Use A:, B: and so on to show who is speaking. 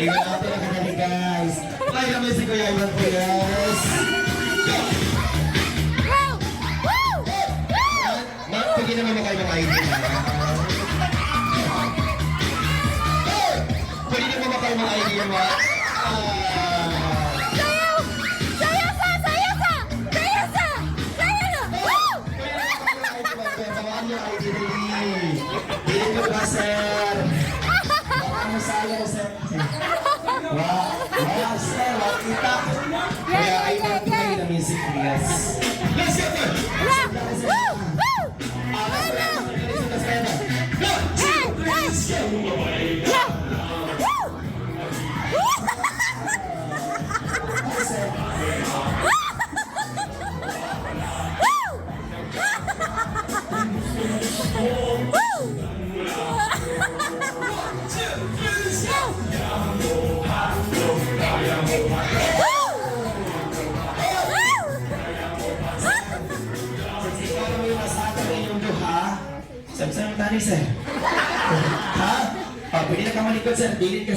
A: Tingnan natin ang kanali guys. Ay, naman si Kuya Ivan po, yes.
B: Wow! Woo! Woo!
A: Pwede naman makain ng ID na. Pwede naman makain ng ID na.
B: Sayaw! Sayaw sa! Sayaw sa! Sayaw sa! Sayaw na! Woo!
A: Bawaan yung ID na Dili ko ba, sir? Ano sa'yo ko, sir? Wow, sir, wakita. Kaya ay nagtugay na music, yes. Let's go, sir!
B: Woo! Woo! Ano? Hey! Hey! Yeah! Woo!
A: Sabi-sabi tani, sir. Ha? Pwede na ka malikod, sir. Dilit ka,